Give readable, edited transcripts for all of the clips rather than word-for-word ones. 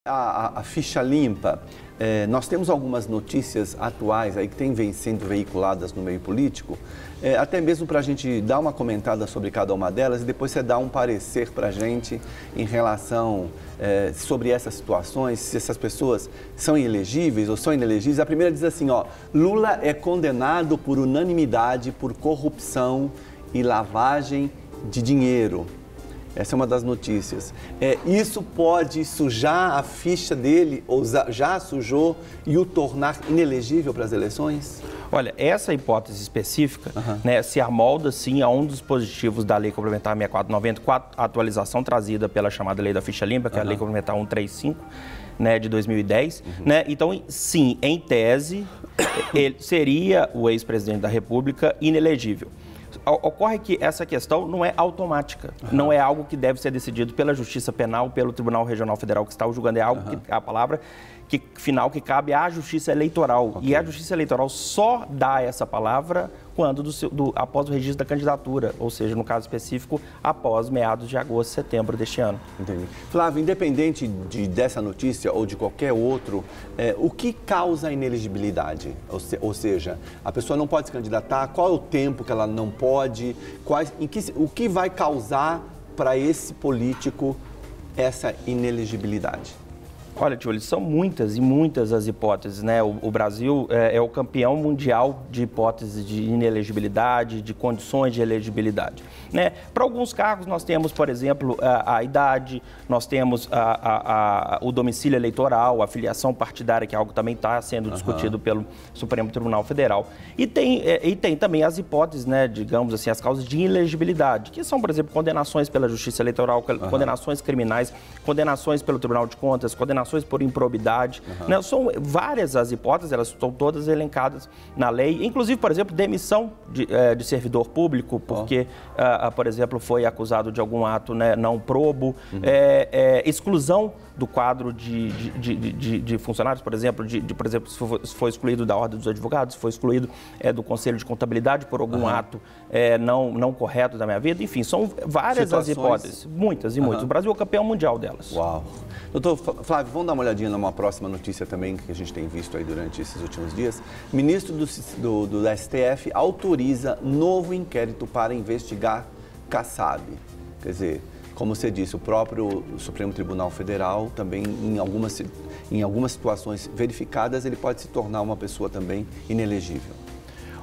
A ficha limpa, nós temos algumas notícias atuais aí que têm sendo veiculadas no meio político, até mesmo para a gente dar uma comentada sobre cada uma delas e depois você dar um parecer para a gente em relação sobre essas situações, se essas pessoas são inelegíveis ou são inelegíveis. A primeira diz assim, ó, Lula é condenado por unanimidade por corrupção e lavagem de dinheiro. Essa é uma das notícias. Isso pode sujar a ficha dele, ou já sujou, e o tornar inelegível para as eleições? Olha, essa hipótese específica, né, se amolda, sim, a um dos dispositivos da Lei Complementar 6490, com a atualização trazida pela chamada Lei da Ficha Limpa, que é a Lei Complementar 135, né, de 2010. Né? Então, sim, em tese, ele seria o ex-presidente da República inelegível. Ocorre que essa questão não é automática, não é algo que deve ser decidido pela Justiça Penal, pelo Tribunal Regional Federal que está o julgando, é algo que a palavra final que cabe à Justiça Eleitoral. E a Justiça Eleitoral só dá essa palavra quando após o registro da candidatura, ou seja, no caso específico, após meados de agosto, setembro deste ano. Entendi. Flávio, independente dessa notícia ou de qualquer outro, o que causa a inelegibilidade? Ou seja, a pessoa não pode se candidatar, qual é o tempo que ela não pode, o que vai causar para esse político essa inelegibilidade? Olha, Tioli, são muitas e muitas as hipóteses, né? O Brasil é o campeão mundial de hipóteses de inelegibilidade, de condições de elegibilidade, né? Para alguns cargos nós temos, por exemplo, a idade, nós temos o domicílio eleitoral, a filiação partidária, que é algo que também está sendo discutido pelo Supremo Tribunal Federal. E tem também as hipóteses, né, digamos assim, as causas de inelegibilidade, que são, por exemplo, condenações pela Justiça Eleitoral, condenações criminais, condenações pelo Tribunal de Contas, condenações por improbidade, né? São várias as hipóteses, elas estão todas elencadas na lei, inclusive, por exemplo, demissão de servidor público, porque, por exemplo, foi acusado de algum ato, né, não probo, exclusão do quadro de funcionários, por exemplo, se foi excluído da Ordem dos Advogados, se foi excluído do Conselho de Contabilidade por algum ato não correto da minha vida, enfim, são várias as hipóteses, muitas e muitas. O Brasil é o campeão mundial delas. Uau! Doutor Flávio, vamos dar uma olhadinha numa próxima notícia também que a gente tem visto aí durante esses últimos dias. Ministro do STF autoriza novo inquérito para investigar Kassab. Quer dizer, como você disse, o próprio Supremo Tribunal Federal também, em algumas situações verificadas, ele pode se tornar uma pessoa também inelegível.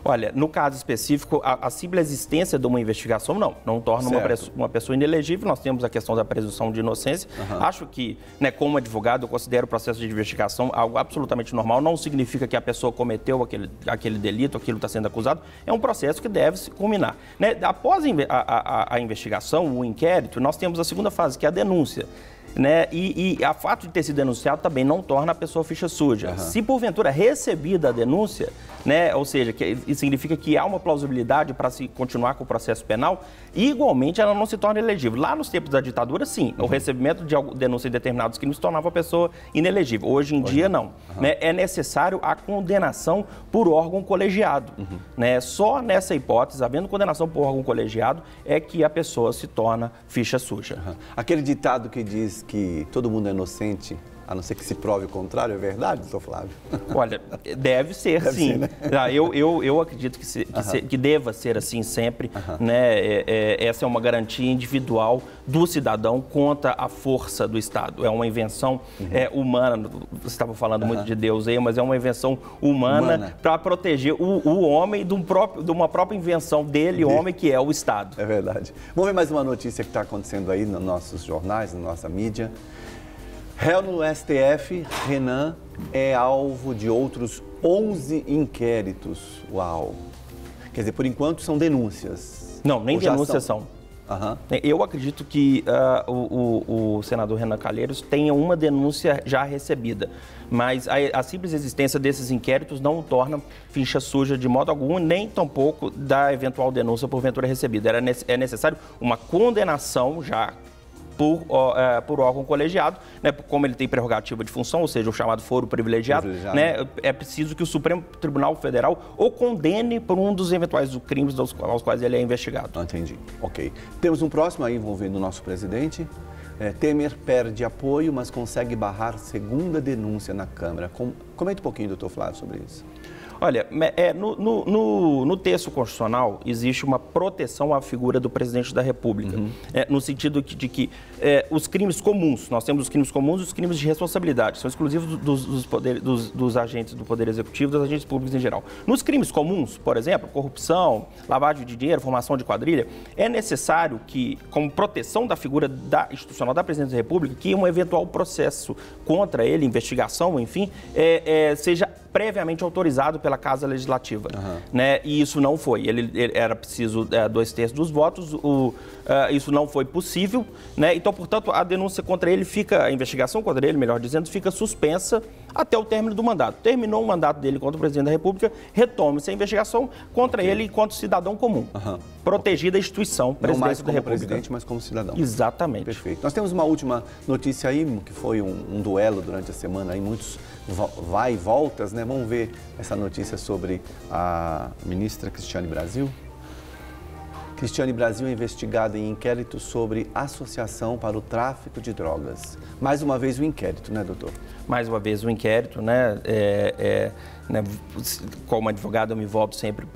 Olha, no caso específico, a simples existência de uma investigação não torna uma pessoa inelegível. Nós temos a questão da presunção de inocência. Acho que, né, como advogado, eu considero o processo de investigação algo absolutamente normal. Não significa que a pessoa cometeu aquele delito, aquilo está sendo acusado. É um processo que deve se culminar, né? Após a investigação, o inquérito, nós temos a segunda fase, que é a denúncia. Né? E a fato de ter sido denunciado também não torna a pessoa ficha suja. Se porventura recebida a denúncia, né, ou seja, isso significa que há uma plausibilidade para se continuar com o processo penal, igualmente ela não se torna elegível. Lá nos tempos da ditadura, sim, o recebimento de denúncia de determinados crimes tornava a pessoa inelegível. Hoje em dia, não. Né? É necessário a condenação por órgão colegiado. Né? Só nessa hipótese, havendo condenação por órgão colegiado, é que a pessoa se torna ficha suja. Aquele ditado que diz que todo mundo é inocente, a não ser que se prove o contrário, é verdade, doutor Flávio? Olha, deve ser, sim. Ser, né? Eu acredito que deva ser assim sempre. Né? Essa é uma garantia individual do cidadão contra a força do Estado. É uma invenção humana, você estava falando muito de Deus aí, mas é uma invenção humana para proteger o homem de uma própria invenção dele, homem, que é o Estado. É verdade. Vamos ver mais uma notícia que está acontecendo aí nos nossos jornais, na nossa mídia. Réu no STF, Renan é alvo de outros 11 inquéritos. Uau! Quer dizer, por enquanto são denúncias. Não, nem denúncias são. Eu acredito que o senador Renan Calheiros tenha uma denúncia já recebida, mas a simples existência desses inquéritos não o torna ficha suja de modo algum, nem tampouco da eventual denúncia porventura recebida. É necessário uma condenação já por órgão colegiado, né, como ele tem prerrogativa de função, ou seja, o chamado foro privilegiado, né, é preciso que o Supremo Tribunal Federal o condene por um dos eventuais crimes aos quais ele é investigado. Entendi. Ok. Temos um próximo aí envolvendo o nosso presidente. Temer perde apoio, mas consegue barrar segunda denúncia na Câmara. Comente um pouquinho, doutor Flávio, sobre isso. Olha, no texto constitucional existe uma proteção à figura do presidente da República, no sentido de que os crimes comuns, nós temos os crimes comuns e os crimes de responsabilidade, que são exclusivos dos agentes do Poder Executivo, dos agentes públicos em geral. Nos crimes comuns, por exemplo, corrupção, lavagem de dinheiro, formação de quadrilha, é necessário que, como proteção da figura institucional da Presidência da República, que um eventual processo contra ele, investigação, enfim, seja previamente autorizado pela Casa Legislativa, né? E isso não foi. Ele era preciso 2/3 dos votos, isso não foi possível, né? Então, portanto, a denúncia contra ele a investigação contra ele, melhor dizendo, fica suspensa até o término do mandato. Terminou o mandato dele contra o presidente da República, retome-se a investigação contra ele enquanto cidadão comum. Protegida a instituição, presidência da República. Não mais como presidente, mas como cidadão. Exatamente. Perfeito. Nós temos uma última notícia aí, que foi um duelo durante a semana, aí muitos vai e voltas, né? Vamos ver essa notícia sobre a ministra Cristiane Brasil. Cristiane Brasil é investigada em inquérito sobre associação para o tráfico de drogas. Mais uma vez o inquérito, né, doutor? Mais uma vez o inquérito, né? Como advogado, eu me volto sempre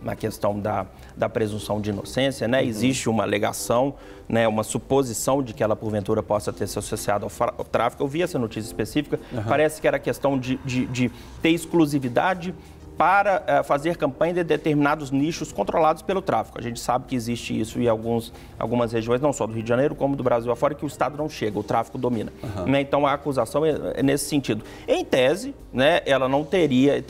na questão da presunção de inocência, né? Existe uma alegação, né, uma suposição de que ela, porventura, possa ter se associado ao tráfico. Eu vi essa notícia específica, parece que era questão de ter exclusividade para fazer campanha de determinados nichos controlados pelo tráfico. A gente sabe que existe isso em algumas regiões, não só do Rio de Janeiro, como do Brasil afora, que o Estado não chega, o tráfico domina. Né? Então, a acusação é nesse sentido. Em tese, né, ela não teria,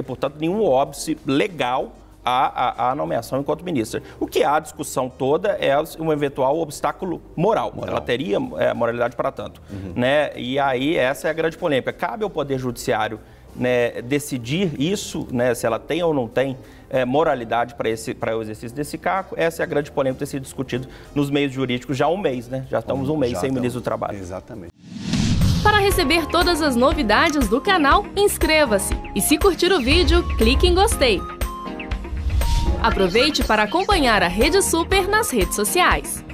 portanto, nenhum óbice legal à nomeação enquanto ministra. O que há a discussão toda é um eventual obstáculo moral. Ela teria moralidade para tanto. Né? E aí, essa é a grande polêmica. Cabe ao Poder Judiciário, né, decidir isso, né, se ela tem ou não tem moralidade para o exercício desse cargo. Essa é a grande polêmica que tem sido discutida nos meios jurídicos já há um mês, né? Já estamos um mês sem ministro do Trabalho. Exatamente. Para receber todas as novidades do canal, inscreva-se e, se curtir o vídeo, clique em gostei. Aproveite para acompanhar a Rede Super nas redes sociais.